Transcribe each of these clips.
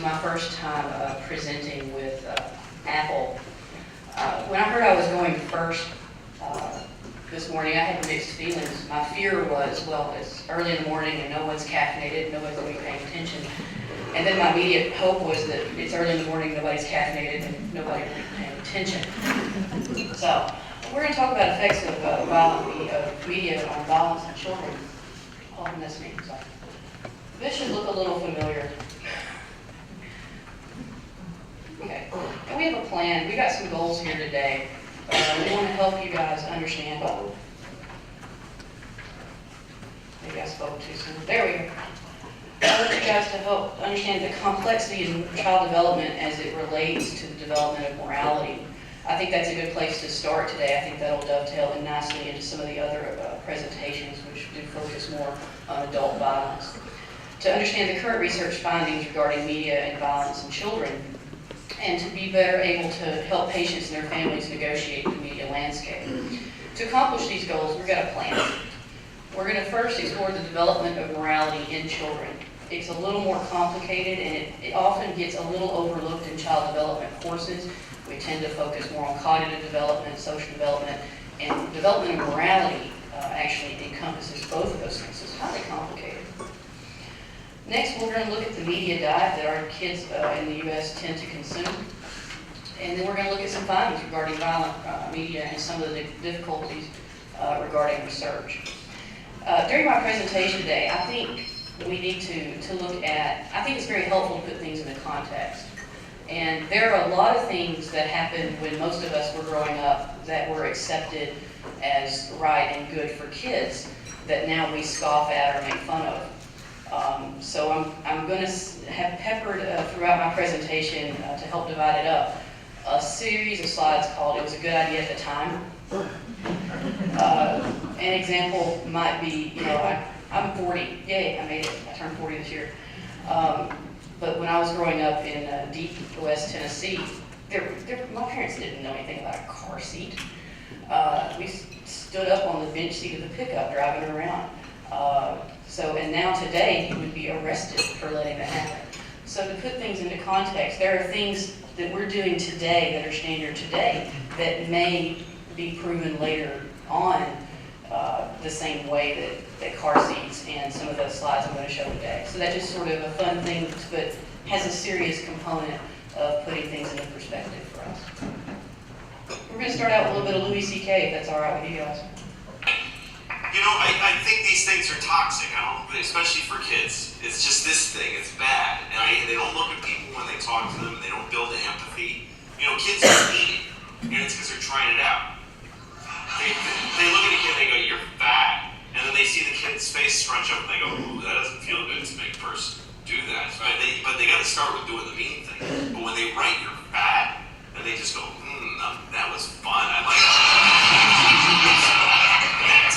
my first time presenting with Apple. When I heard I was going first this morning, I had mixed feelings. My fear was, well, it's early in the morning and no one's caffeinated, nobody's going to be paying attention. And then my immediate hope was that it's early in the morning, nobody's caffeinated, and nobody will be paying attention. So we're going to talk about effects of media on violence in children. Oh, I missed me. Sorry. This should look a little familiar. Okay, and we have a plan. We got some goals here today. We want to help you guys understand. Maybe I spoke too soon. There we go. I want you guys to help understand the complexity in child development as it relates to the development of morality. I think that's a good place to start today. I think that'll dovetail in nicely into some of the other presentations, which do focus more on adult violence. To understand the current research findings regarding media and violence in children, and to be better able to help patients and their families negotiate the media landscape. To accomplish these goals, we've got a plan. We're going to first explore the development of morality in children. It's a little more complicated, and it often gets a little overlooked in child development courses. We tend to focus more on cognitive development, social development, and development of morality actually encompasses both of those things. So it's highly complicated. Next, we're going to look at the media diet that our kids in the U.S. tend to consume. And then we're going to look at some findings regarding violent media and some of the difficulties regarding research. During my presentation today, I think we need to look at, I think it's very helpful to put things into context. And there are a lot of things that happened when most of us were growing up that were accepted as right and good for kids that now we scoff at or make fun of. So I'm going to have peppered throughout my presentation to help divide it up a series of slides called "It Was a Good Idea at the Time." An example might be, I'm 40. Yay, I made it. I turned 40 this year. But when I was growing up in deep West Tennessee, my parents didn't know anything about a car seat. We stood up on the bench seat of the pickup driving around. And now today, you would be arrested for letting that happen. So to put things into context, there are things that we're doing today that are standard today that may be proven later on the same way that car seats and some of the slides I'm going to show today. So that's just sort of a fun thing, but has a serious component of putting things into perspective for us. We're going to start out with a little bit of Louis C.K., if that's all right with you guys. I think these things are toxic, especially for kids. It's just this thing, it's bad. And they don't look at people when they talk to them, and they don't build empathy. Kids just need it, and it's because they're trying it out. They look at a kid and they go, "You're fat." And then they see the kid's face scrunch up and they go, "Ooh, that doesn't feel good to make a person do that." But they got to start with doing the mean thing. But when they write "you're fat," and they just go, "That was fun. I like that."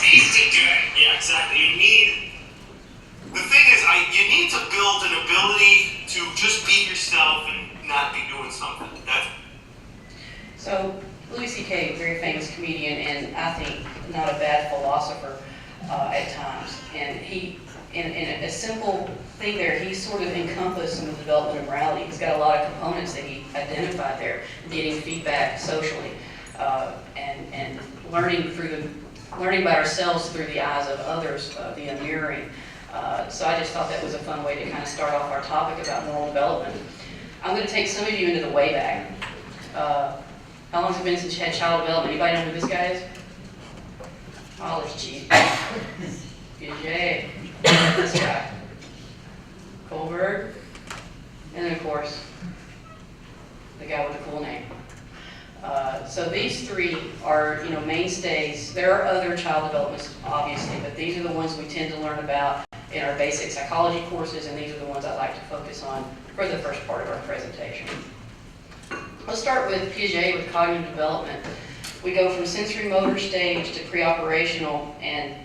Tasted good. Yeah, exactly. The thing is, you need to build an ability to just be yourself and not be doing something. So, Louis C.K., very famous comedian, and I think not a bad philosopher at times. And he, in a simple thing there, he sort of encompassed some of the development of morality. He's got a lot of components that he identified there, getting feedback socially, and learning about ourselves through the eyes of others, via mirroring. So I just thought that was a fun way to kind of start off our topic about moral development. I'm going to take some of you into the way back. How long has it been since you had child development? Anybody know who this guy is? Oh, there's Chief. Piaget. This guy. Kohlberg. And then, of course, the guy with the cool name. So these three are, mainstays. There are other child developments, obviously, but these are the ones we tend to learn about in our basic psychology courses, and these are the ones I'd like to focus on for the first part of our presentation. Let's start with Piaget, with cognitive development. We go from sensory motor stage to pre-operational, and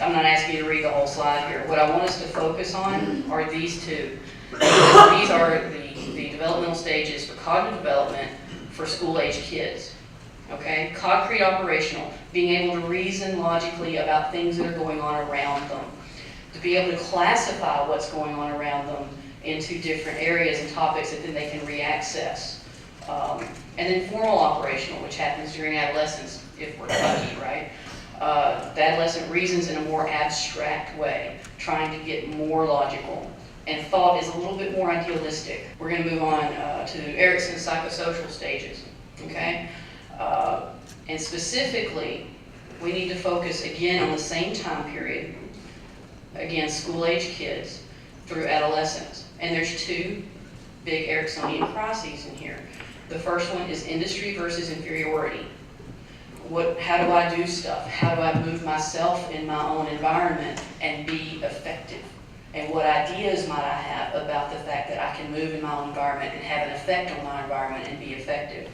I'm not asking you to read the whole slide here. What I want us to focus on are these two. These are the developmental stages for cognitive development for school-age kids. Okay? Concrete operational, being able to reason logically about things that are going on around them, to be able to classify what's going on around them into different areas and topics that then they can reaccess. And then formal operational, which happens during adolescence, if we're lucky, right? The adolescent reasons in a more abstract way, trying to get more logical. And thought is a little bit more idealistic. We're going to move on to Erickson's psychosocial stages, okay? And specifically, we need to focus again on the same time period, again, school-age kids through adolescence. And there's two big Ericksonian crises in here. The first one is industry versus inferiority. How do I do stuff? How do I move myself in my own environment and be effective? And what ideas might I have about the fact that I can move in my own environment and have an effect on my environment and be effective?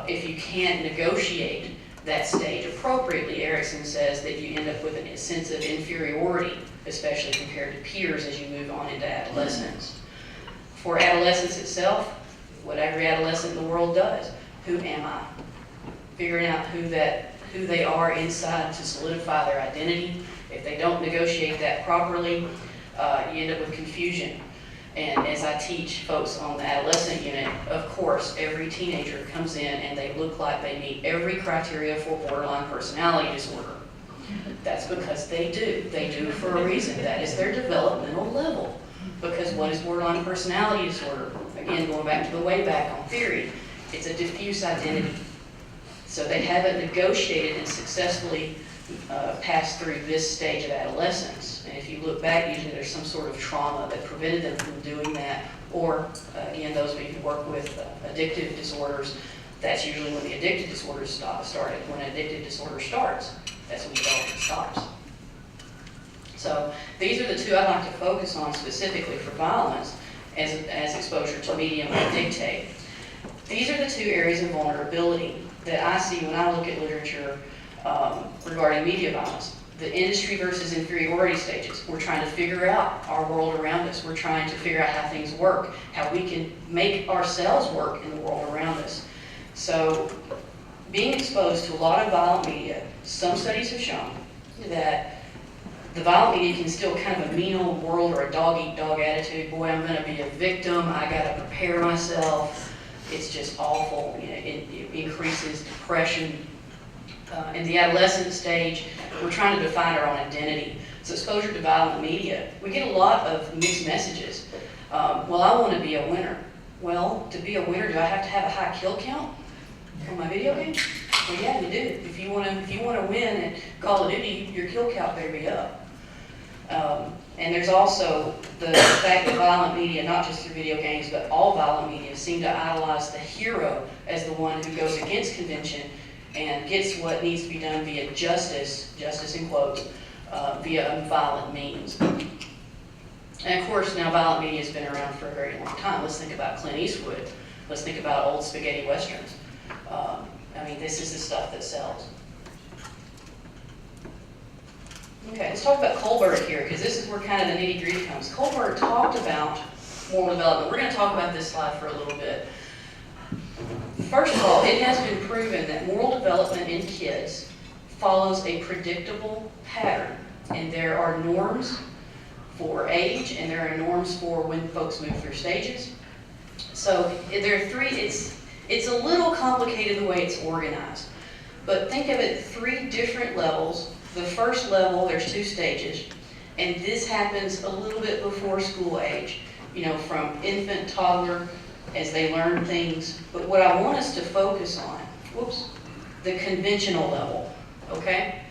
If you can't negotiate that stage appropriately, Erickson says that you end up with a sense of inferiority, especially compared to peers as you move on into adolescence. For adolescence itself, what every adolescent in the world does, who am I? Figuring out who they are inside to solidify their identity. If they don't negotiate that properly, you end up with confusion. And as I teach folks on the adolescent unit, of course, every teenager comes in and they look like they meet every criteria for borderline personality disorder. That's because they do. They do it for a reason. That is their developmental level. Because what is borderline personality disorder? Again, going back to the way back on theory, it's a diffuse identity. So they haven't negotiated and successfully passed through this stage of adolescence. And if you look back, usually there's some sort of trauma that prevented them from doing that. Or, again, those of you who work with addictive disorders, that's usually when the addictive disorders started. When an addictive disorder starts, that's when development stops. So these are the two I'd like to focus on specifically for violence as exposure to medium would dictate. These are the two areas of vulnerability that I see when I look at literature regarding media violence. The industry versus inferiority stages. We're trying to figure out our world around us. We're trying to figure out how things work, how we can make ourselves work in the world around us. So being exposed to a lot of violent media, some studies have shown that the violent media can still kind of a mean old world or a dog-eat-dog attitude. Boy, I'm going to be a victim. I got to prepare myself. It's just awful. You know, it increases depression. In the adolescent stage, we're trying to define our own identity. So exposure to violent media, we get a lot of mixed messages. Well, I want to be a winner. Well, to be a winner, do I have to have a high kill count on my video game? Well, yeah, you do. If you want to win at Call of Duty, your kill count better be up. And there's also the fact that violent media, not just through video games, but all violent media, seem to idolize the hero as the one who goes against convention and gets what needs to be done via justice in quotes, via violent means. And of course, now violent media has been around for a very long time. Let's think about Clint Eastwood. Let's think about old spaghetti westerns. I mean, this is the stuff that sells. Okay, let's talk about Kohlberg here, because this is where kind of the nitty-gritty comes. Kohlberg talked about moral development. We're going to talk about this slide for a little bit. First of all, it has been proven that moral development in kids follows a predictable pattern, and there are norms for age, and there are norms for when folks move through stages. So there are three. It's a little complicated the way it's organized, but think of it 3 different levels. The first level, there's 2 stages, and this happens a little bit before school age, you know, from infant, toddler, as they learn things. But what I want us to focus on, the conventional level, okay?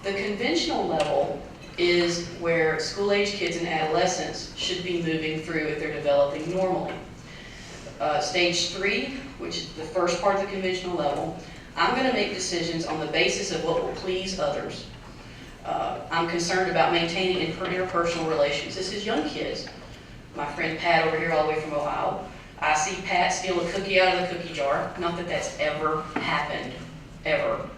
The conventional level is where school-age kids and adolescents should be moving through if they're developing normally. Stage 3, which is the first part of the conventional level, I'm going to make decisions on the basis of what will please others. I'm concerned about maintaining interpersonal relations. This is young kids. My friend Pat over here, all the way from Ohio. I see Pat steal a cookie out of the cookie jar. Not that that's ever happened, ever.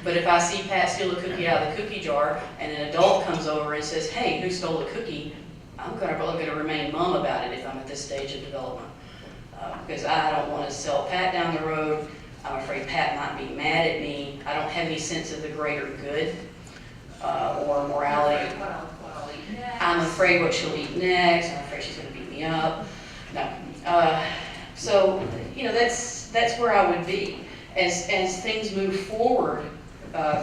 But if I see Pat steal a cookie out of the cookie jar and an adult comes over and says, hey, who stole the cookie? I'm probably going to remain mum about it if I'm at this stage of development. Because I don't want to sell Pat down the road. I'm afraid Pat might be mad at me. I don't have any sense of the greater good or morality. I'm afraid what she'll eat next. I'm afraid she's me up. No. So, you know, that's where I would be. As things move forward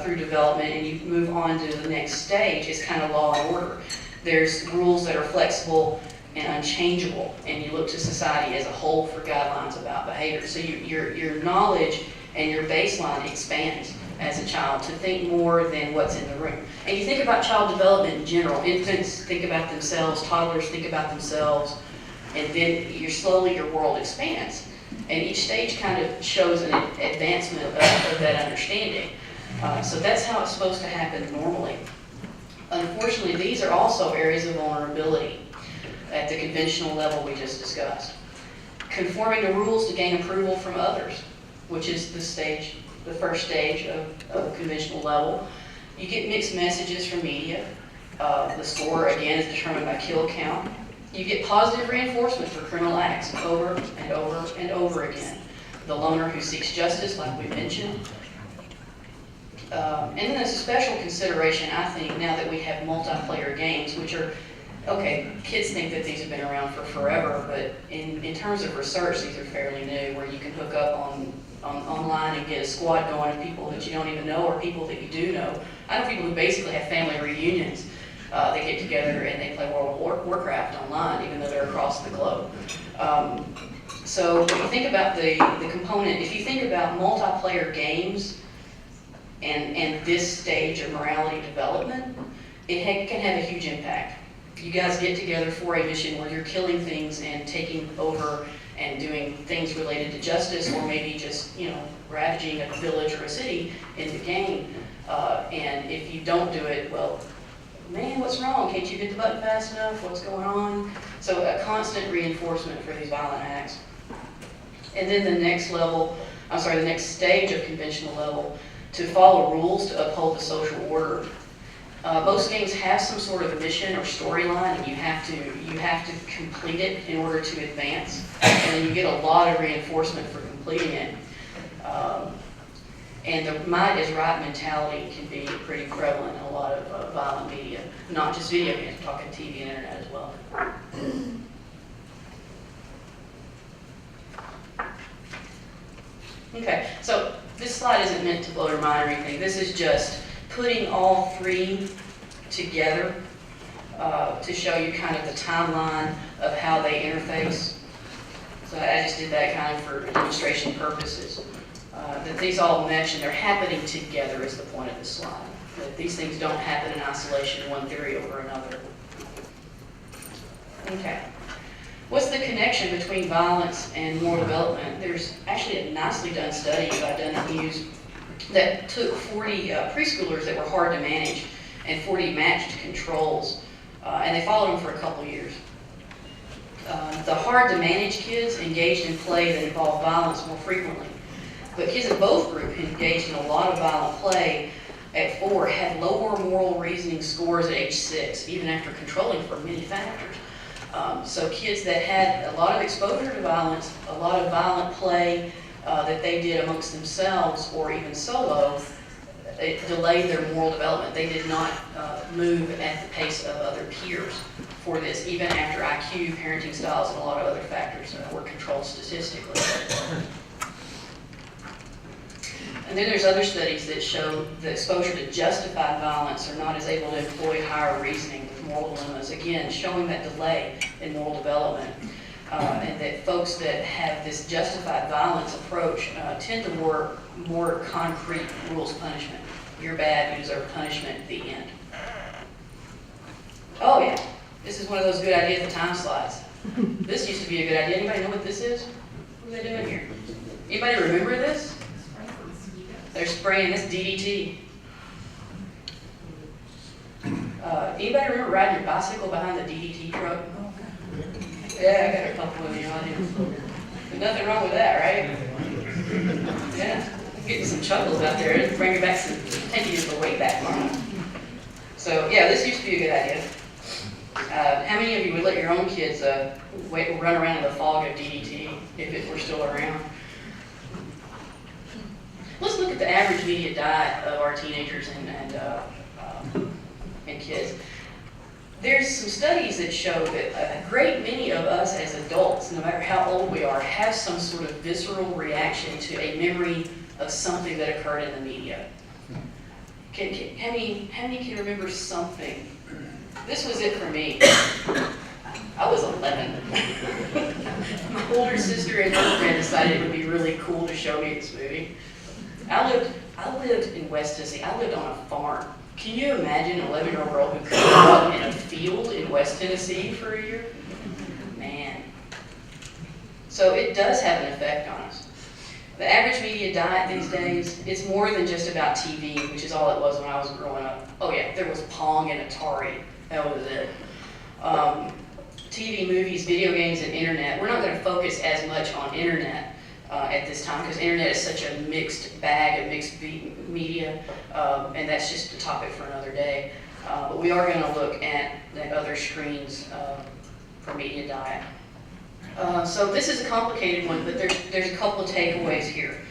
through development and you move on to the next stage, it's kind of law and order. There's rules that are flexible and unchangeable, and you look to society as a whole for guidelines about behavior. So your knowledge and your baseline expands as a child to think more than what's in the room. And you think about child development in general. Infants think about themselves, toddlers think about themselves, and then slowly your world expands. And each stage kind of shows an advancement of that understanding. So that's how it's supposed to happen normally. Unfortunately, these are also areas of vulnerability at the conventional level we just discussed. Conforming to rules to gain approval from others, which is the first stage of conventional level. You get mixed messages from media. The score, again, is determined by kill count. You get positive reinforcement for criminal acts over and over and over again. The loner who seeks justice, like we mentioned. And then there's a special consideration, I think, now that we have multiplayer games, which are, okay, kids think that these have been around for forever, but in terms of research, these are fairly new, where you can hook up online and get a squad going of people that you don't even know or people that you do know. I know people who basically have family reunions. They get together and they play World of Warcraft online, even though they're across the globe. So when you think about the component, if you think about multiplayer games and this stage of morality development, it can have a huge impact. You guys get together for a mission where you're killing things and taking over and doing things related to justice, or maybe just, you know, ravaging a village or a city in the game. And if you don't do it, well, man, what's wrong? Can't you hit the button fast enough? What's going on? So a constant reinforcement for these violent acts. And then the next stage of conventional level, to follow rules to uphold the social order. Most games have some sort of mission or storyline, and you have to complete it in order to advance. And then you get a lot of reinforcement for completing it. And the might is right mentality can be pretty prevalent in a lot of violent media, not just video games, I'm talking TV and internet as well. Okay, so this slide isn't meant to blow your mind or anything. This is just putting all three together to show you kind of the timeline of how they interface. So I just did that kind of for demonstration purposes. That these all mesh and they're happening together is the point of this slide. That these things don't happen in isolation, one theory over another. Okay. What's the connection between violence and moral development? There's actually a nicely done study by Dunn Hughes that took 40 preschoolers that were hard to manage and 40 matched controls, and they followed them for a couple years. The hard to manage kids engaged in play that involved violence more frequently. But kids in both groups engaged in a lot of violent play at 4 had lower moral reasoning scores at age 6, even after controlling for many factors. So kids that had a lot of exposure to violence, a lot of violent play that they did amongst themselves or even solo, it delayed their moral development. They did not move at the pace of other peers for this, even after IQ, parenting styles, and a lot of other factors were controlled statistically. And then there's other studies that show the exposure to justified violence are not as able to employ higher reasoning with moral dilemmas, again, showing that delay in moral development. And that folks that have this justified violence approach tend to work more concrete rules of punishment. You're bad, you deserve punishment, the end. Oh yeah, this is one of those good ideas of time slides. This used to be a good idea. Anybody know what this is? What are they doing here? Anybody remember this? They're spraying this DDT. Anybody remember riding your bicycle behind the DDT truck? Yeah, I got a couple of the audience. But nothing wrong with that, right? Yeah, getting some chuckles out there. Bring back some, taking the weight back on. So yeah, this used to be a good idea. How many of you would let your own kids run around in the fog of DDT if it were still around? Let's look at the average media diet of our teenagers and kids. there's some studies that show that a great many of us as adults, no matter how old we are, have some sort of visceral reaction to a memory of something that occurred in the media. How many can remember something? This was it for me. I was 11. My older sister and her friend decided it would be really cool to show me this movie. I lived in West Tennessee. I lived on a farm. Can you imagine an 11-year-old girl who grew up in a field in West Tennessee for a year? Man. So it does have an effect on us. The average media diet these days is more than just about TV, which is all it was when I was growing up. Oh yeah, there was Pong and Atari. That was it. TV, movies, video games, and internet. We're not going to focus as much on internet at this time because internet is such a mixed bag of mixed media, and that's just a topic for another day. But we are going to look at the other screens for media diet. So this is a complicated one, but there's a couple of takeaways here.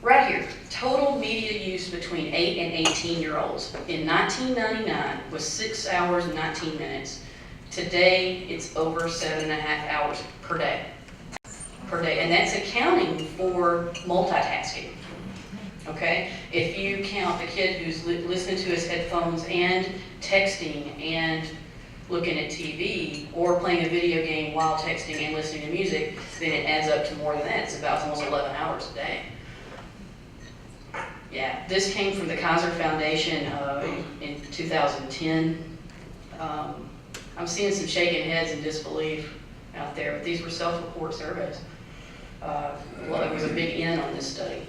Right here, total media use between 8 and 18-year-olds in 1999 was 6 hours and 19 minutes. Today, it's over 7.5 hours per day. And that's accounting for multitasking. Okay? If you count the kid who's listening to his headphones and texting and looking at TV or playing a video game while texting and listening to music, then it adds up to more than that. It's about almost 11 hours a day. Yeah, this came from the Kaiser Foundation in 2010. I'm seeing some shaking heads and disbelief out there, but these were self-report surveys. There was a big N on this study.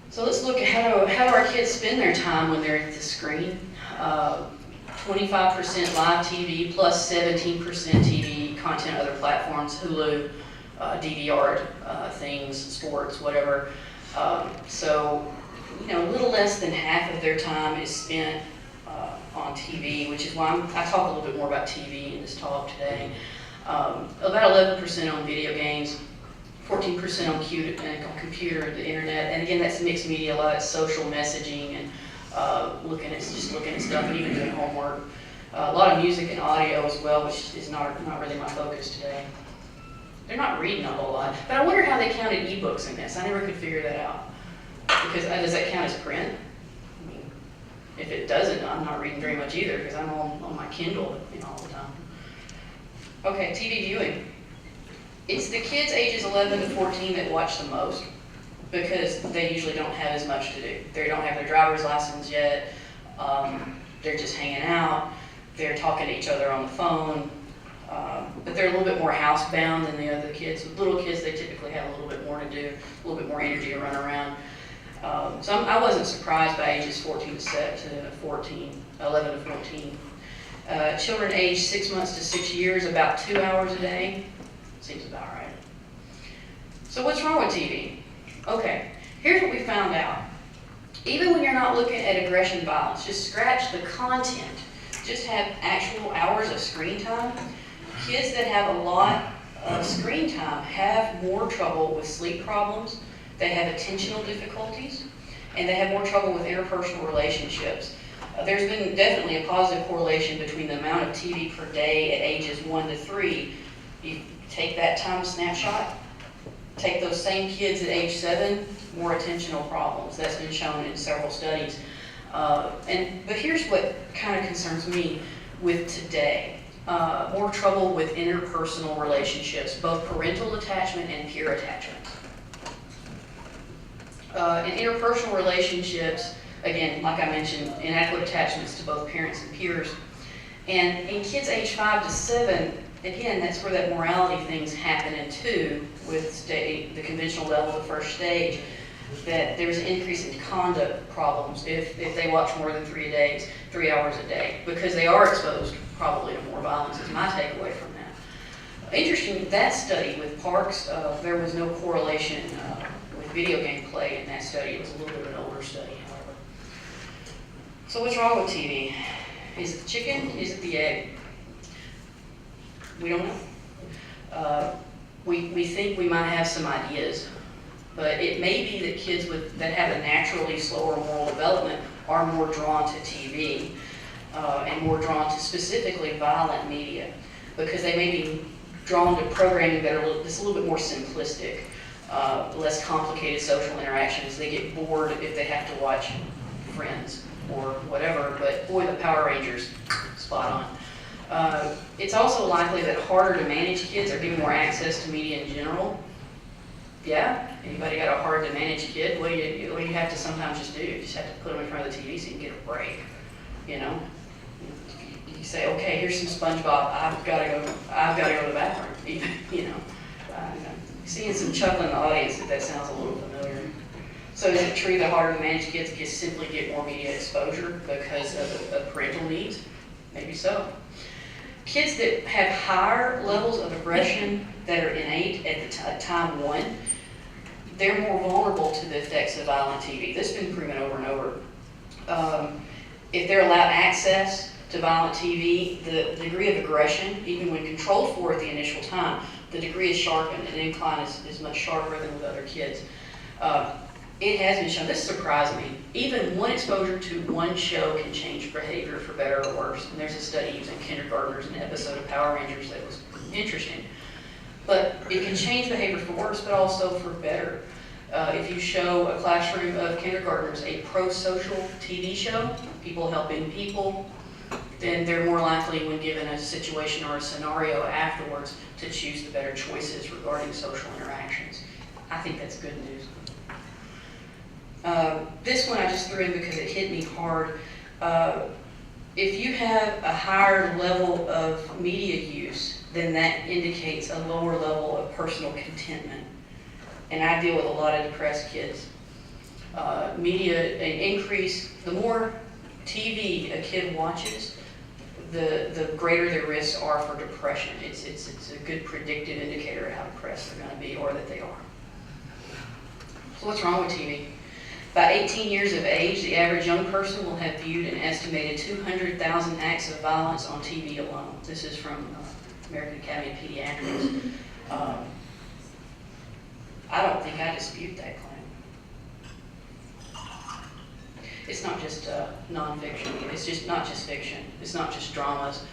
So let's look at how do our kids spend their time when they're at the screen. 25% live TV plus 17% TV content, other platforms, Hulu, DVR things, sports, whatever. So, a little less than half of their time is spent on TV, which is why I talk a little bit more about TV in this talk today. About 11% on video games, 14% on computer, the internet, and again, that's mixed media, a lot of social messaging and looking at stuff and even doing homework. A lot of music and audio as well, which is not really my focus today. They're not reading a whole lot, but I wonder how they counted ebooks in this. I never could figure that out. Because does that count as print? I mean, if it doesn't, I'm not reading very much either because I'm on my Kindle all the time. Okay, TV viewing. It's the kids ages 11 to 14 that watch the most because they usually don't have as much to do. They don't have their driver's license yet. They're just hanging out. They're talking to each other on the phone. But they're a little bit more housebound than the other kids. With little kids, they typically have a little bit more to do, a little bit more energy to run around. So I wasn't surprised by ages 11 to 14. Children aged 6 months to 6 years, about 2 hours a day. Seems about right. So what's wrong with TV? Okay, here's what we found out. Even when you're not looking at aggression violence, just scratch the content. Just have actual hours of screen time. Kids that have a lot of screen time have more trouble with sleep problems, they have attentional difficulties, and they have more trouble with interpersonal relationships. There's been definitely a positive correlation between the amount of TV per day at ages 1 to 3. You take that time snapshot, take those same kids at age 7, more attentional problems. That's been shown in several studies. But here's what kind of concerns me with today. More trouble with interpersonal relationships, both parental attachment and peer attachment. In interpersonal relationships, again, like I mentioned, inadequate attachments to both parents and peers. And in kids age 5 to 7, again, that's where that morality thing's happening too, with the conventional level of first stage, that there's an increase in conduct problems if they watch more than 3 hours a day, because they are exposed probably to more violence, is my takeaway from that. Interesting, that study with parks, there was no correlation with video game play in that study. It was a little bit of an older study, however. So what's wrong with TV? Is it the chicken? Is it the egg? We don't know. We think we might have some ideas, but it may be that kids that have a naturally slower moral development are more drawn to TV. and more drawn to specifically violent media, because they may be drawn to programming that are that's a little bit more simplistic, less complicated social interactions. They get bored if they have to watch Friends or whatever, but boy, the Power Rangers, spot on. It's also likely that harder to manage kids are given more access to media in general. Yeah, anybody got a hard to manage kid? What do you have to sometimes just do? You just have to put them in front of the TV so you can get a break, you know? You say, okay, here's some SpongeBob, I've got to go to the bathroom, even, you know. Seeing some chuckle in the audience, if that sounds a little familiar. So is it true that harder to manage kids just simply get more media exposure because of parental needs? Maybe so. Kids that have higher levels of aggression that are innate at time one, they're more vulnerable to the effects of violent TV. This has been proven over and over. If they're allowed access to violent TV, the degree of aggression, even when controlled for at the initial time, the degree is sharpened, and the incline is much sharper than with other kids. It has been shown, this surprised me, even one exposure to one show can change behavior for better or worse. And there's a study using kindergartners, an episode of Power Rangers that was interesting. But it can change behavior for worse, but also for better. If you show a classroom of kindergartners a pro-social TV show, people helping people, then they're more likely, when given a situation or a scenario afterwards, to choose the better choices regarding social interactions. I think that's good news. This one I just threw in because it hit me hard. If you have a higher level of media use, then that indicates a lower level of personal contentment. And I deal with a lot of depressed kids. Media, an increase, the more TV a kid watches, the greater their risks are for depression. It's a good predictive indicator of how depressed they're going to be or that they are. So what's wrong with TV? By 18 years of age, the average young person will have viewed an estimated 200,000 acts of violence on TV alone. This is from American Academy of Pediatrics. I don't think I dispute that claim. It's not just nonfiction. It's just not just fiction. It's not just dramas.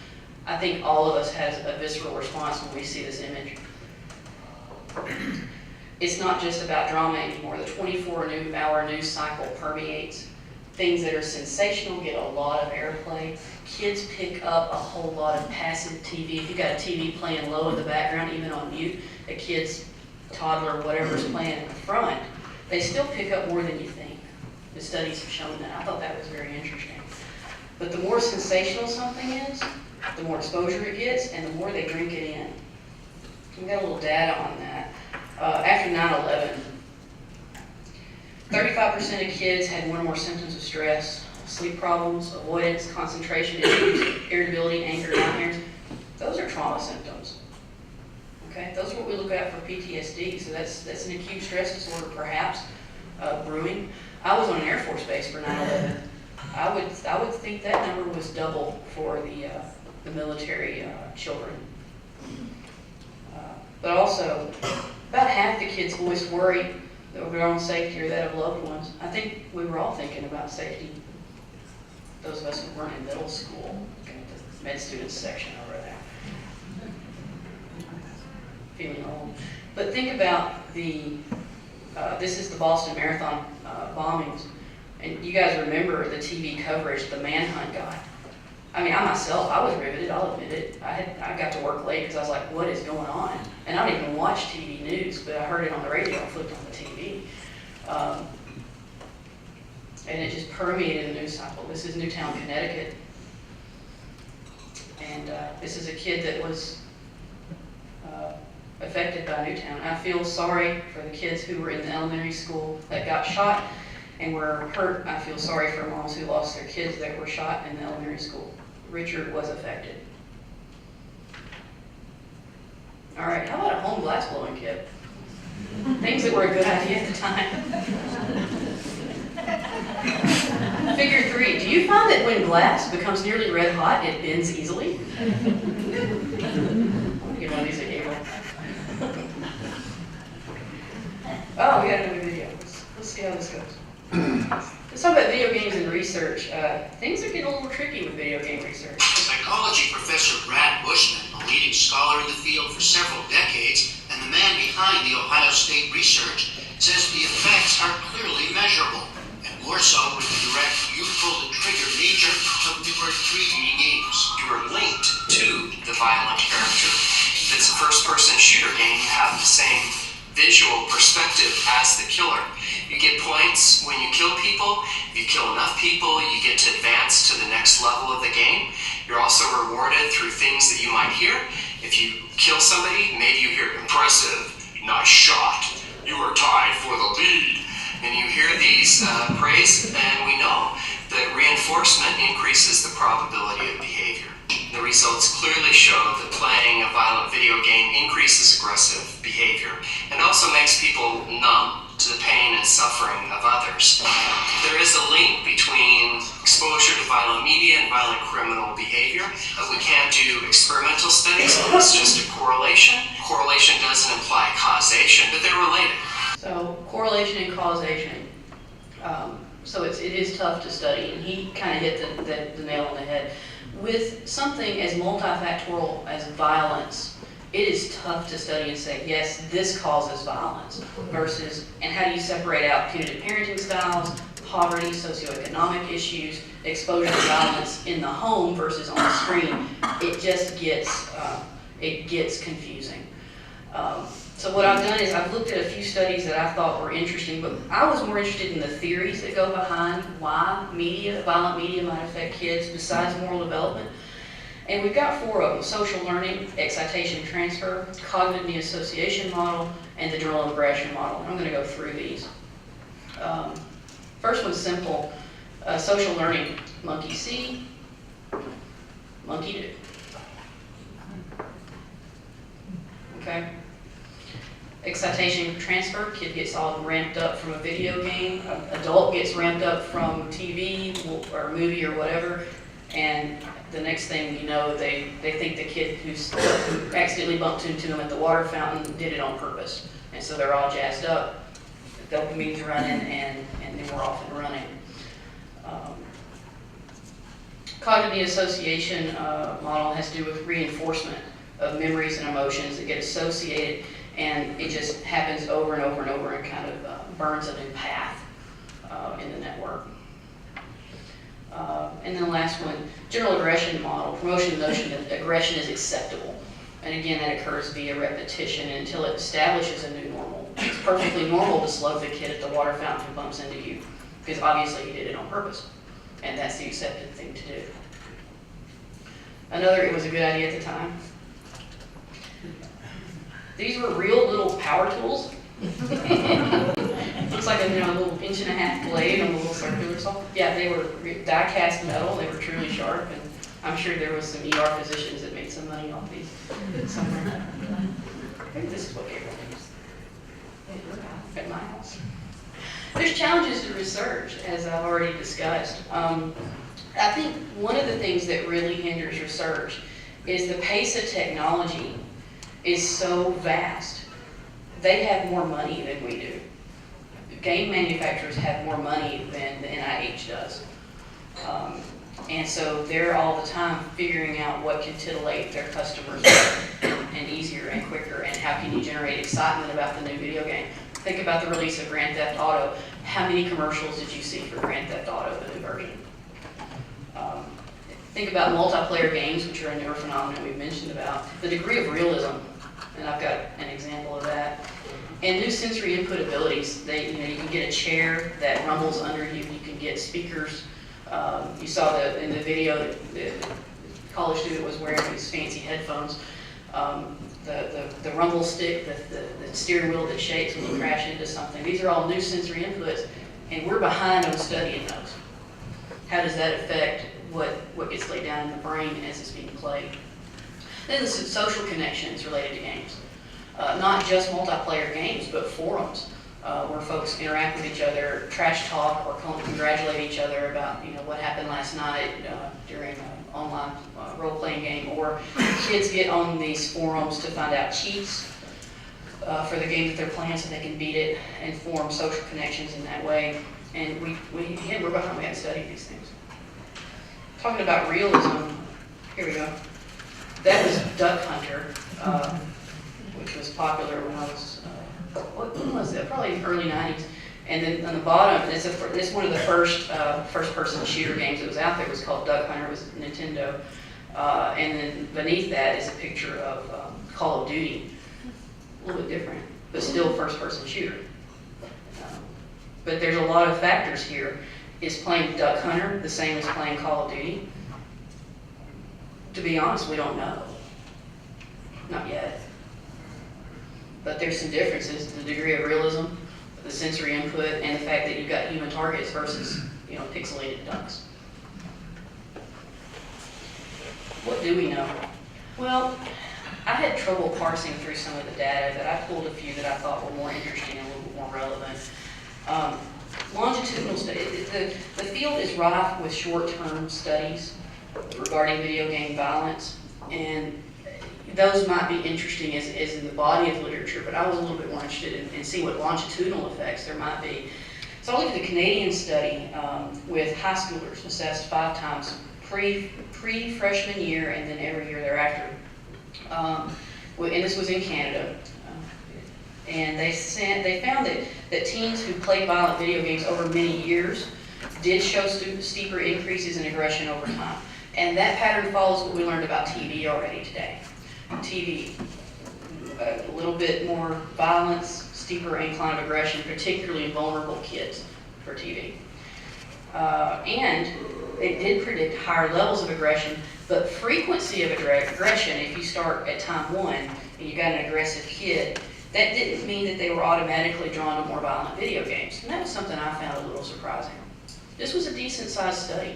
I think all of us has a visceral response when we see this image. It's not just about drama anymore. The 24-hour news cycle permeates. Things that are sensational get a lot of airplay. Kids pick up a whole lot of passive TV. If you've got a TV playing low in the background, even on mute, a kid's toddler, whatever's playing in the front, they still pick up more than you think. The studies have shown that. I thought that was very interesting. But the more sensational something is, the more exposure it gets, and the more they drink it in. We've got a little data on that. After 9/11, 35% of kids had one or more symptoms of stress, sleep problems, avoidance, concentration issues, irritability, anger, nightmares. Those are trauma symptoms. Okay, those are what we look at for PTSD. So that's an acute stress disorder, perhaps brewing. I was on an Air Force base for 9/11. I would think that number was double for the military children. But also, about half the kids voiced worry over their own safety or that of loved ones. I think we were all thinking about safety. Those of us who weren't in middle school, looking at the med students section over there. Feeling old. But think about this is the Boston Marathon bombings. And you guys remember the TV coverage, the manhunt guy. I mean, I myself, I was riveted, I'll admit it. I got to work late because I was like, what is going on? And I don't even watch TV news, but I heard it on the radio, I flipped on the TV. And it just permeated the news cycle. This is Newtown, Connecticut. And this is a kid that was affected by Newtown. I feel sorry for the kids who were in the elementary school that got shot and were hurt. I feel sorry for moms who lost their kids that were shot in the elementary school. Richard was affected. All right, how about a home glass blowing kit? Things that were a good idea at the time. Figure 3, do you find that when glass becomes nearly red hot, it bends easily? I'm gonna get one of these at Gabriel. Oh, we got another video. Let's see how this goes. Let's talk talk about video games and research. Things are getting a little tricky with video game research. Psychology professor Brad Bushman, a leading scholar in the field for several decades, and the man behind the Ohio State research, says the effects are clearly measurable, and more so with the direct youth-pull-the-trigger nature of newer 3D games. You are linked to the violent character. If it's a first-person shooter game, you have the same visual perspective as the killer. You get points when you kill people. If you kill enough people, you get to advance to the next level of the game. You're also rewarded through things that you might hear. If you kill somebody, maybe you hear impressive, nice shot, you are tied for the lead. And you hear these praise, and we know that reinforcement increases the probability of behavior. The results clearly show that playing a violent video game increases aggressive behavior and also makes people numb to the pain and suffering of others. There is a link between exposure to violent media and violent criminal behavior. We can't do experimental studies, it's just a correlation. Correlation doesn't imply causation, but they're related. So correlation and causation. So it is tough to study, and he kind of hit the nail on the head. With something as multifactorial as violence, it is tough to study and say, yes, this causes violence, versus, and how do you separate out punitive parenting styles, poverty, socioeconomic issues, exposure to violence in the home versus on the screen? It just gets confusing. So what I've done is I've looked at a few studies that I thought were interesting, but I was more interested in the theories that go behind why violent media might affect kids besides moral development. And we've got 4 of them: social learning, excitation and transfer, cognitive need association model, and the general aggression model. And I'm going to go through these. First one's simple. Social learning, monkey see, monkey do. Okay. Excitation transfer, kid gets all ramped up from a video game, adult gets ramped up from TV or movie or whatever, and the next thing you know, they think the kid who accidentally bumped into them at the water fountain did it on purpose. And so they're all jazzed up, the dopamine's running, and then we're off and running. Cognitive association model has to do with reinforcement of memories and emotions that get associated, and it just happens over and over and over and kind of burns a new path in the network. And then the last one, general aggression model, promotion of the notion that aggression is acceptable. And again, that occurs via repetition until it establishes a new normal. It's perfectly normal to slug the kid at the water fountain who bumps into you, because obviously he did it on purpose, and that's the accepted thing to do. Another, it was a good idea at the time. These were real little power tools. Looks like a little 1.5-inch blade on a little circular saw. Yeah, they were die-cast metal. They were truly sharp, and I'm sure there was some ER physicians that made some money off these somewhere. Maybe this is what Gabriel used at my house. There's challenges to research, as I've already discussed. I think one of the things that really hinders research is the pace of technology is so vast. They have more money than we do. Game manufacturers have more money than the NIH does. And so they're all the time figuring out what can titillate their customers and easier and quicker, and how can you generate excitement about the new video game. Think about the release of Grand Theft Auto. How many commercials did you see for Grand Theft Auto, the new version? Think about multiplayer games, which are a newer phenomenon we've mentioned about. The degree of realism, and I've got an example of that. And new sensory input abilities. You can get a chair that rumbles under you. You can get speakers. You saw in the video the college student was wearing these fancy headphones. The rumble stick, the steering wheel that shakes when you crash into something. These are all new sensory inputs, and we're behind on studying those. How does that affect what gets laid down in the brain as it's being played? Then the social connections related to games. Not just multiplayer games, but forums where folks interact with each other, trash talk, or congratulate each other about what happened last night during an online role-playing game. Or kids get on these forums to find out cheats for the game that they're playing so they can beat it and form social connections in that way. And again, we're behind, we hadn't studied these things. Talking about realism, here we go. That was Duck Hunter, which was popular when I was, when was it? Probably early 90s. And then on the bottom, it's one of the first first-person shooter games that was out there. It was called Duck Hunter. It was Nintendo. And then beneath that is a picture of Call of Duty. A little bit different, but still first-person shooter. But there's a lot of factors here. Is playing Duck Hunter the same as playing Call of Duty? To be honest, we don't know. Not yet. But there's some differences. The degree of realism, the sensory input, and the fact that you've got human targets versus, pixelated ducks. What do we know? Well, I had trouble parsing through some of the data, but I pulled a few that I thought were more interesting and a little bit more relevant. Longitudinal studies. The field is rife with short-term studies regarding video game violence, and those might be interesting as in the body of literature, but I was a little bit more interested in seeing what longitudinal effects there might be. So I looked at the Canadian study with high schoolers assessed 5 times pre-freshman year and then every year thereafter. And this was in Canada. And they found that teens who played violent video games over many years did show steeper increases in aggression over time. And that pattern follows what we learned about TV already today. TV, a little bit more violence, steeper incline of aggression, particularly in vulnerable kids for TV. And it did predict higher levels of aggression, but frequency of aggression, if you start at time 1 and you got an aggressive kid, that didn't mean that they were automatically drawn to more violent video games. And that was something I found a little surprising. This was a decent sized study.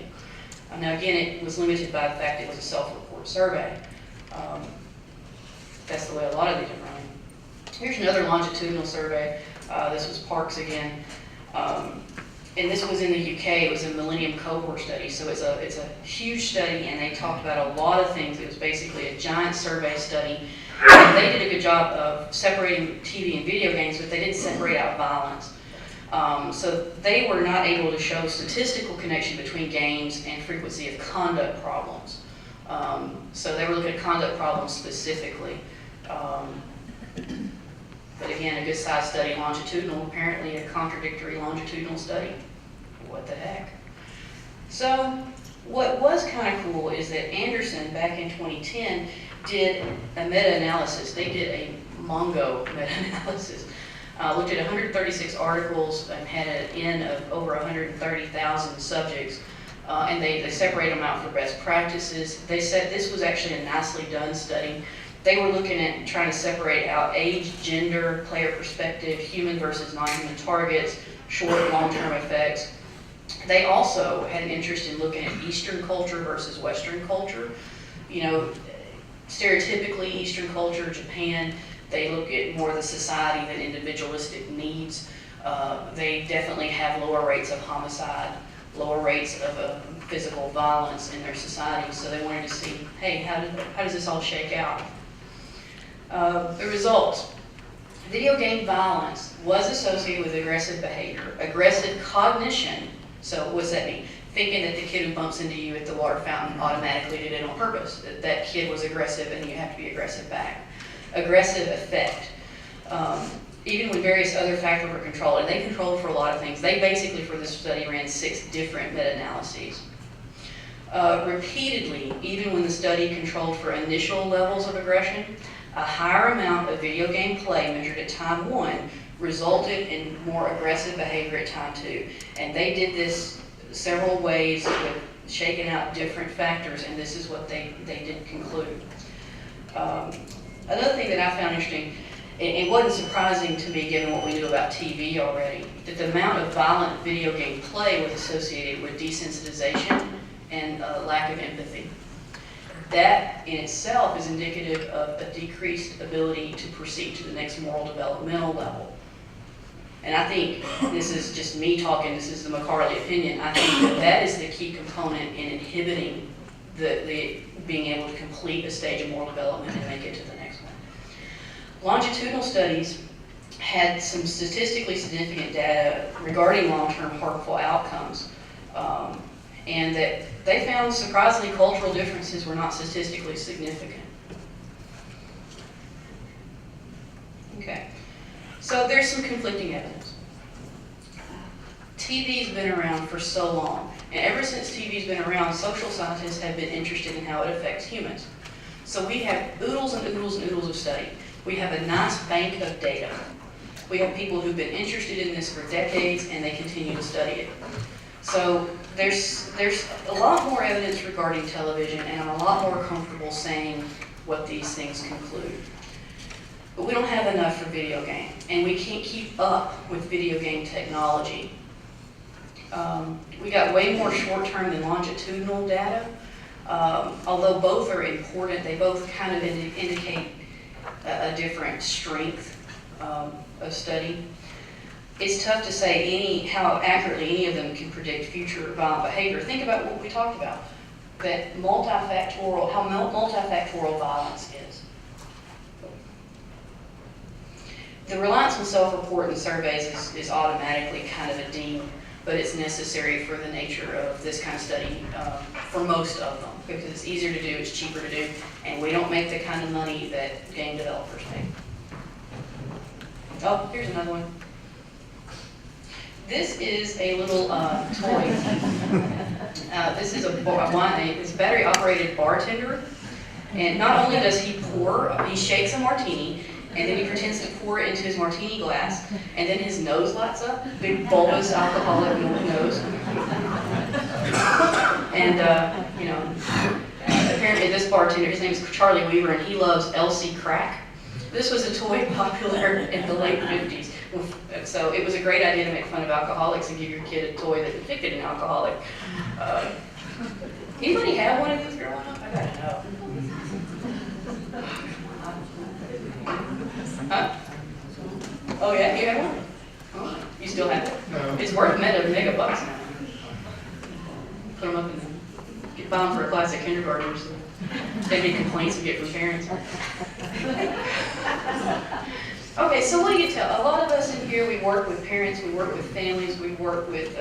Now again, it was limited by the fact it was a self-report survey. That's the way a lot of these are running. Here's another longitudinal survey. This was Parks again. And this was in the UK. It was a Millennium Cohort study. So it's a huge study, and they talked about a lot of things. It was basically a giant survey study. And they did a good job of separating TV and video games, but they didn't separate out violence. So they were not able to show statistical connection between games and frequency of conduct problems. So they were looking at conduct problems specifically. But again, a good sized study, longitudinal, apparently a contradictory longitudinal study. What the heck? So what was kind of cool is that Anderson, back in 2010, did a meta-analysis. They did a Mongo meta-analysis. Looked at 136 articles and had an N of over 130,000 subjects. And they separated them out for best practices. They said this was actually a nicely done study. They were looking at trying to separate out age, gender, player perspective, human versus non-human targets, short and long-term effects. They also had an interest in looking at Eastern culture versus Western culture. Stereotypically Eastern culture, Japan, they look at more of the society than individualistic needs. They definitely have lower rates of homicide, lower rates of physical violence in their society. So they wanted to see, hey, how does this all shake out? The results. Video game violence was associated with aggressive behavior, aggressive cognition. So what does that mean? Thinking that the kid who bumps into you at the water fountain automatically did it on purpose. That kid was aggressive and you have to be aggressive back. Aggressive effect. Even when various other factors were controlled, and they controlled for a lot of things. They basically, for this study, ran 6 different meta-analyses. Repeatedly, even when the study controlled for initial levels of aggression, a higher amount of video game play measured at time 1 resulted in more aggressive behavior at time 2. And they did this several ways with shaking out different factors, and this is what they did conclude. Another thing that I found interesting, it wasn't surprising to me given what we knew about TV already, that the amount of violent video game play was associated with desensitization and a lack of empathy. That in itself is indicative of a decreased ability to proceed to the next moral developmental level. And I think, this is just me talking, this is the McCarley opinion, I think that is the key component in inhibiting the being able to complete a stage of moral development and make it to the next one. Longitudinal studies had some statistically significant data regarding long-term harmful outcomes, and that they found surprisingly cultural differences were not statistically significant. Okay, so there's some conflicting evidence. TV's been around for so long, and ever since TV's been around, social scientists have been interested in how it affects humans. So we have oodles and oodles and oodles of study. We have a nice bank of data. We have people who've been interested in this for decades, and they continue to study it. So there's a lot more evidence regarding television, and I'm a lot more comfortable saying what these things conclude. But we don't have enough for video game, and we can't keep up with video game technology. We got way more short-term than longitudinal data. Although both are important, they both kind of indicate a different strength of study. It's tough to say how accurately any of them can predict future violent behavior. Think about what we talked about, that how multifactorial violence is. The reliance on self-report and surveys is automatically kind of a ding, but it's necessary for the nature of this kind of study for most of them, because it's easier to do, it's cheaper to do, and we don't make the kind of money that game developers make. Oh, here's another one. This is a little toy. This is a battery-operated bartender, and not only does he shakes a martini, and then he pretends to pour it into his martini glass, and then his nose lights up, big bulbous alcoholic nose. And apparently this bartender, his name is Charlie Weaver, and he loves LC crack. This was a toy popular in the late 50s. So it was a great idea to make fun of alcoholics and give your kid a toy that depicted an alcoholic. Anybody have one of these growing up? I gotta know. Huh? Oh yeah, you have one? Oh, you still have it? No. It's worth mega bucks now. Put them up and get buy them for a class at kindergarten. So there'd be complaints we get from parents. Okay, so what do you tell? A lot of us in here, we work with parents, we work with families, we work with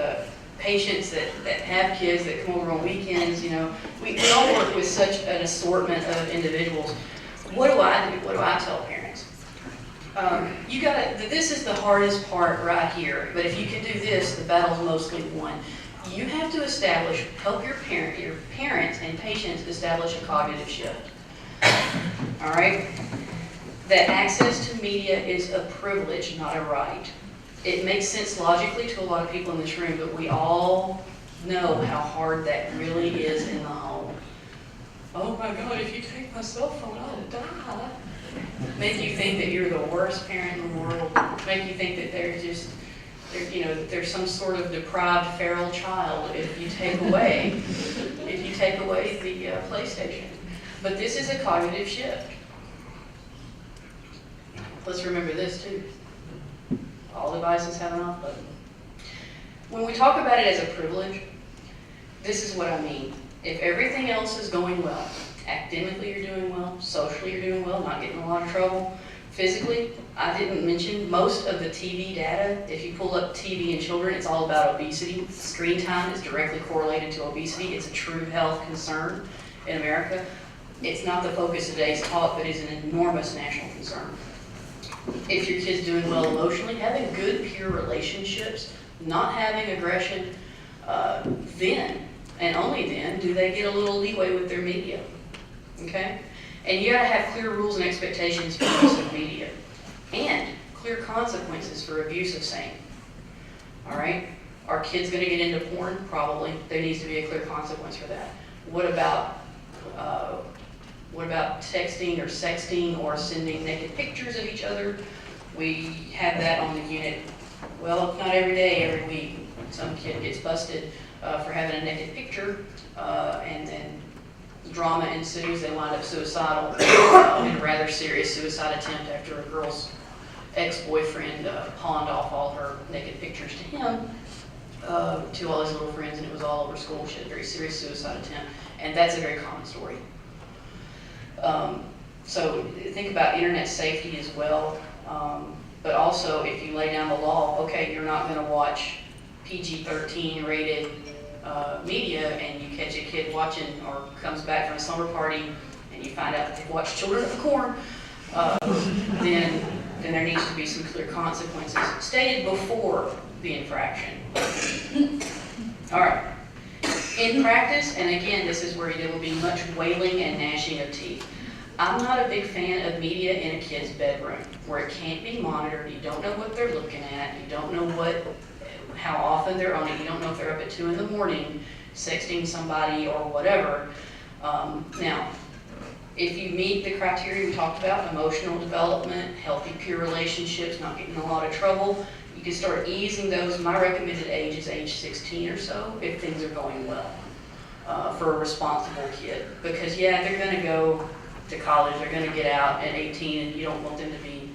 patients that have kids that come over on weekends. We all work with such an assortment of individuals. What do I do? What do I tell parents? This is the hardest part right here, but if you can do this, the battle's mostly won. You have to help your parents and patients establish a cognitive shift. All right? That access to media is a privilege, not a right. It makes sense logically to a lot of people in this room, but we all know how hard that really is in the home. Oh my God, if you take my cell phone, I'll die. Make you think that you're the worst parent in the world. Make you think that there's some sort of deprived feral child if you take away the PlayStation. But this is a cognitive shift. Let's remember this too. All devices have an off button. When we talk about it as a privilege, this is what I mean. If everything else is going well, academically you're doing well, socially you're doing well, not getting in a lot of trouble, physically, I didn't mention most of the TV data. If you pull up TV in children, it's all about obesity. Screen time is directly correlated to obesity. It's a true health concern in America. It's not the focus of today's talk, but it's an enormous national concern. If your kid's doing well emotionally, having good peer relationships, not having aggression, then, and only then, do they get a little leeway with their media, okay? And you gotta have clear rules and expectations for use of media, and clear consequences for abuse of same, all right? Are kids gonna get into porn? Probably. There needs to be a clear consequence for that. What about texting or sexting or sending naked pictures of each other? We have that on the unit. Well, not every day, every week. Some kid gets busted for having a naked picture, and then drama ensues. They wind up suicidal in a rather serious suicide attempt after a girl's ex-boyfriend pawned off all her naked pictures to him, to all his little friends, and it was all over school. She had a very serious suicide attempt, and that's a very common story. So think about internet safety as well. But also, if you lay down the law, okay, you're not gonna watch PG-13 rated media, and you catch a kid watching, or comes back from a slumber party, and you find out that they've watched Children of the Corn, then there needs to be some clear consequences stated before the infraction. All right. In practice, and again, this is where there will be much wailing and gnashing of teeth. I'm not a big fan of media in a kid's bedroom, where it can't be monitored. You don't know what they're looking at. You don't know how often they're on it. You don't know if they're up at 2 in the morning sexting somebody or whatever. Now, if you meet the criteria we talked about, emotional development, healthy peer relationships, not getting in a lot of trouble, you can start easing those. My recommended age is age 16 or so, if things are going well, for a responsible kid. Because yeah, they're gonna go to college, they're gonna get out at 18, and you don't want them to be,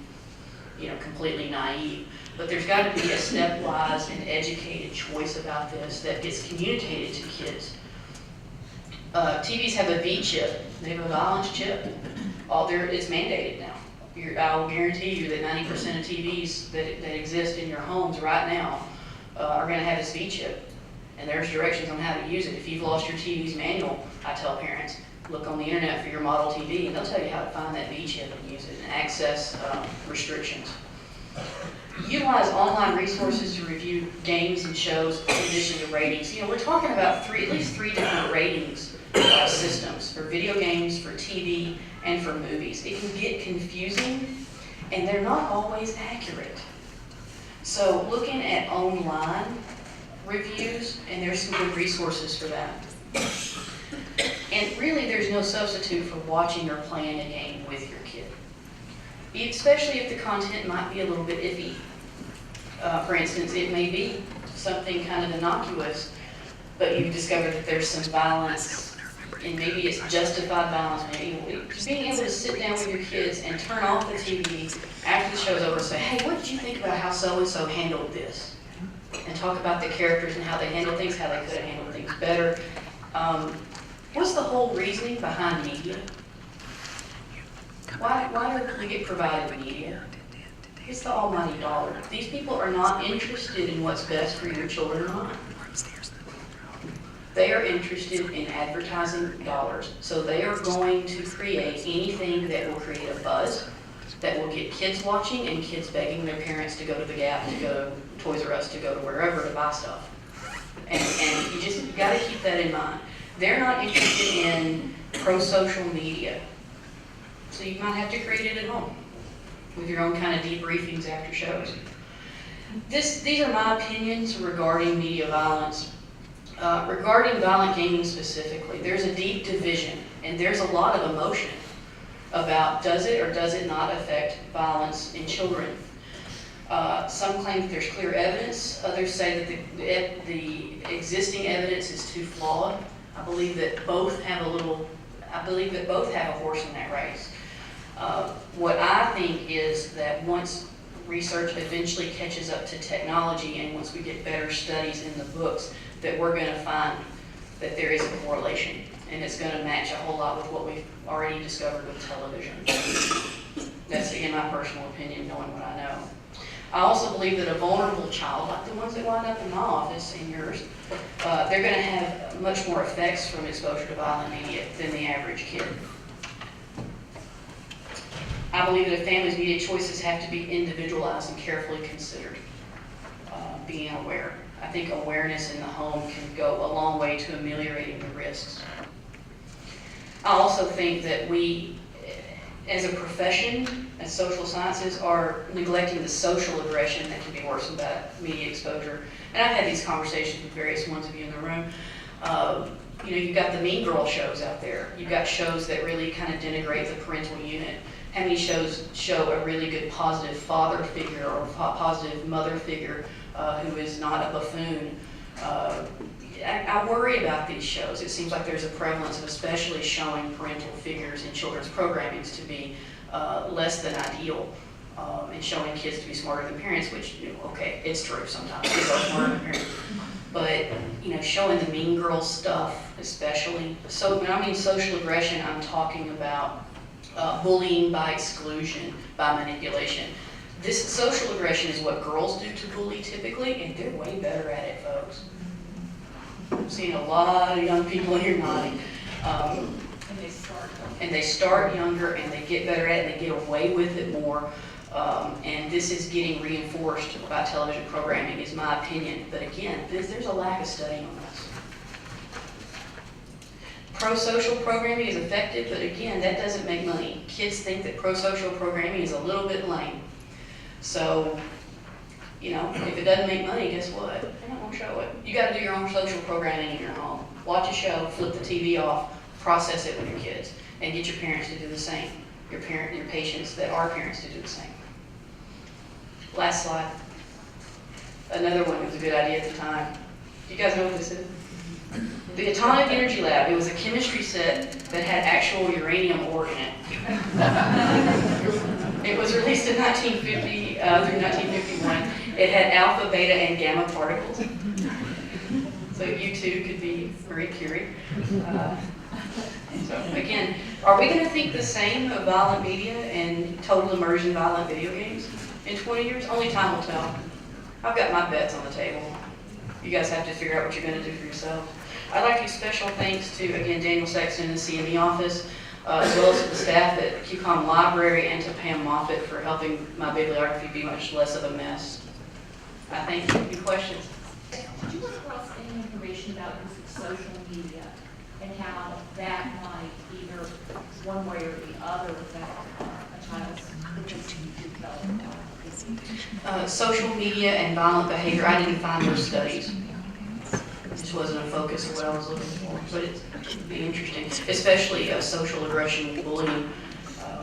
completely naive. But there's got to be a stepwise and educated choice about this that gets communicated to kids. TVs have a V chip. They have a violence chip. It's mandated now. I'll guarantee you that 90% of TVs that exist in your homes right now are going to have this V chip. And there's directions on how to use it. If you've lost your TV's manual, I tell parents, look on the internet for your model TV, and they'll tell you how to find that V chip and use it and access restrictions. Utilize online resources to review games and shows in addition to ratings. We're talking about at least three different ratings systems for video games, for TV, and for movies. It can get confusing, and they're not always accurate. So looking at online reviews, and there's some good resources for that. And really, there's no substitute for watching or playing a game with your kid, especially if the content might be a little bit iffy. For instance, it may be something kind of innocuous, but you've discovered that there's some violence, and maybe it's justified violence. Maybe just being able to sit down with your kids and turn off the TV after the show's over and say, hey, what did you think about how so-and-so handled this? And talk about the characters and how they handled things, how they could have handled things better. What's the whole reasoning behind media? Why do we get provided media? It's the almighty dollar. These people are not interested in what's best for your children or not. They are interested in advertising dollars. So they are going to create anything that will create a buzz, that will get kids watching and kids begging their parents to go to the Gap, to go to Toys R Us, to go to wherever to buy stuff. And you just got to keep that in mind. They're not interested in pro-social media. So you might have to create it at home with your own kind of debriefings after shows. These are my opinions regarding media violence. Regarding violent gaming specifically, there's a deep division, and there's a lot of emotion about does it or does it not affect violence in children. Some claim that there's clear evidence. Others say that the existing evidence is too flawed. I believe that both have a horse in that race. What I think is that once research eventually catches up to technology, and once we get better studies in the books, that we're going to find that there is a correlation, and it's going to match a whole lot with what we've already discovered with television. That's, again, my personal opinion, knowing what I know. I also believe that a vulnerable child, like the ones that wind up in my office and yours, they're going to have much more effects from exposure to violent media than the average kid. I believe that a family's media choices have to be individualized and carefully considered. Being aware. I think awareness in the home can go a long way to ameliorating the risks. I also think that we, as a profession, as social sciences, are neglecting the social aggression that can be worsened by media exposure. And I've had these conversations with various ones of you in the room. You've got the Mean Girl shows out there. You've got shows that really kind of denigrate the parental unit. How many shows show a really good positive father figure or positive mother figure who is not a buffoon? I worry about these shows. It seems like there's a prevalence of especially showing parental figures in children's programmings to be less than ideal, and showing kids to be smarter than parents, which, okay, it's true sometimes. Kids are smarter than parents. But, showing the Mean Girl stuff especially. So when I mean social aggression, I'm talking about bullying by exclusion, by manipulation. This social aggression is what girls do to bully typically, and they're way better at it, folks. I'm seeing a lot of young people here nodding. And they start younger, and they get better at it, and they get away with it more. And this is getting reinforced by television programming, is my opinion. But again, there's a lack of study on this. Pro-social programming is effective, but again, that doesn't make money. Kids think that pro-social programming is a little bit lame. So, you know, if it doesn't make money, guess what? They're not going to show it. You got to do your own social programming in your home. Watch a show, flip the TV off, process it with your kids, and get your parents to do the same. Your patients that are parents to do the same. Last slide. Another one was a good idea at the time. Do you guys know what this is? The Atomic Energy Lab. It was a chemistry set that had actual uranium ore in it. It was released in 1950 through 1951. It had alpha, beta, and gamma particles. So you too could be Marie Curie. So again, are we going to think the same of violent media and total immersion violent video games in 20 years? Only time will tell. I've got my bets on the table. You guys have to figure out what you're going to do for yourselves. I'd like to give special thanks to, again, Daniel Sexton and the CME office, as well as to the staff at QCOM Library and to Pam Moffitt for helping my bibliography be much less of a mess. I thank you. Any questions? Did you run across any information about use of social media and how that might either one way or the other affect a child's development? Social media and violent behavior, I didn't find those studies. This wasn't a focus of what I was looking for, but it would be interesting, especially social aggression and bullying,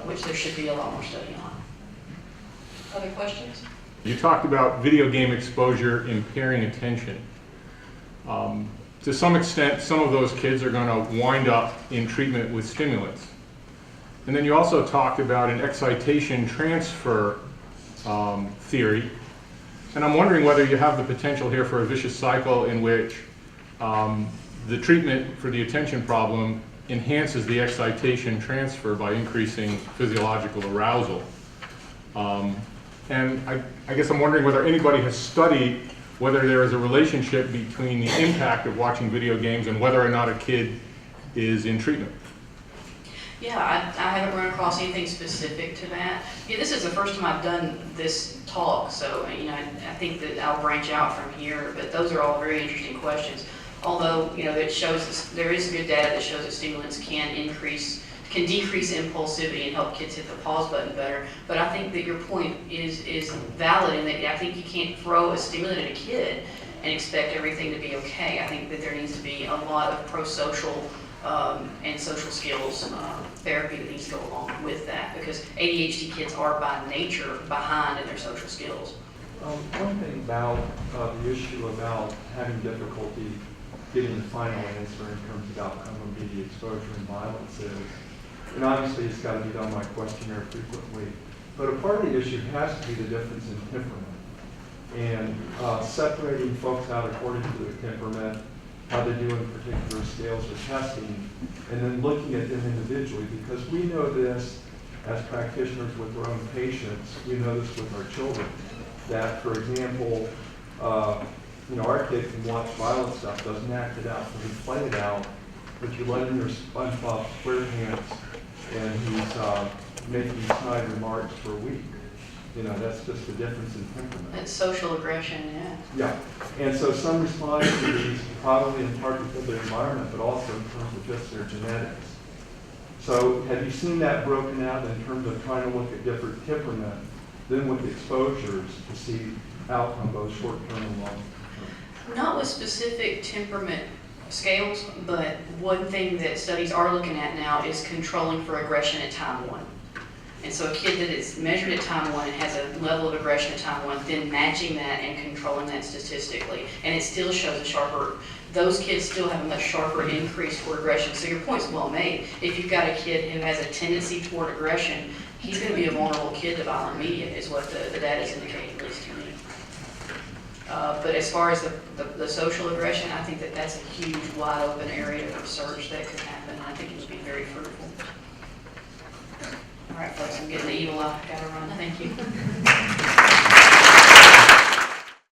which there should be a lot more study on. Other questions? You talked about video game exposure impairing attention. To some extent, some of those kids are going to wind up in treatment with stimulants. And then you also talked about an excitation transfer theory. And I'm wondering whether you have the potential here for a vicious cycle in which the treatment for the attention problem enhances the excitation transfer by increasing physiological arousal. And I guess I'm wondering whether anybody has studied whether there is a relationship between the impact of watching video games and whether or not a kid is in treatment. Yeah, I haven't run across anything specific to that. Yeah, this is the first time I've done this talk, so you know, I think that I'll branch out from here. But those are all very interesting questions. Although you know, it shows this, there is good data that shows that stimulants can decrease impulsivity and help kids hit the pause button better. But I think that your point is valid in that I think you can't throw a stimulant at a kid and expect everything to be okay. I think that there needs to be a lot of pro-social and social skills therapy that needs to go along with that, because ADHD kids are by nature behind in their social skills. One thing about the issue about having difficulty getting the final answer in terms of outcome of media exposure and violence is, and obviously it's got to be done by questionnaire frequently, but a part of the issue has to be the difference in temperament. And separating folks out according to their temperament, how they do in particular scales or testing, and then looking at them individually, because we know this as practitioners with our own patients, we know this with our children, that, for example, you know, our kid can watch violent stuff, doesn't act it out, doesn't play it out, but you let him your SpongeBob SquarePants, and he's making snide remarks for a week. You know, that's just the difference in temperament. It's social aggression, yeah. Yeah, and so some respond to these probably in part because of their environment, but also in terms of just their genetics. So have you seen that broken out in terms of trying to look at different temperament, then with exposures to see outcome both short-term and long-term? Not with specific temperament scales, but one thing that studies are looking at now is controlling for aggression at time 1. And so a kid that is measured at time 1 and has a level of aggression at time 1, then matching that and controlling that statistically. And it still shows a sharper, those kids still have a much sharper increase toward aggression. So your point's well made. If you've got a kid who has a tendency toward aggression, he's going to be a vulnerable kid to violent media, is what the data is indicating, at least to me. But as far as the social aggression, I think that that's a huge, wide open area of research that could happen. I think it would be very fruitful. All right, folks, I'm getting the evil eye. Gotta run. Thank you.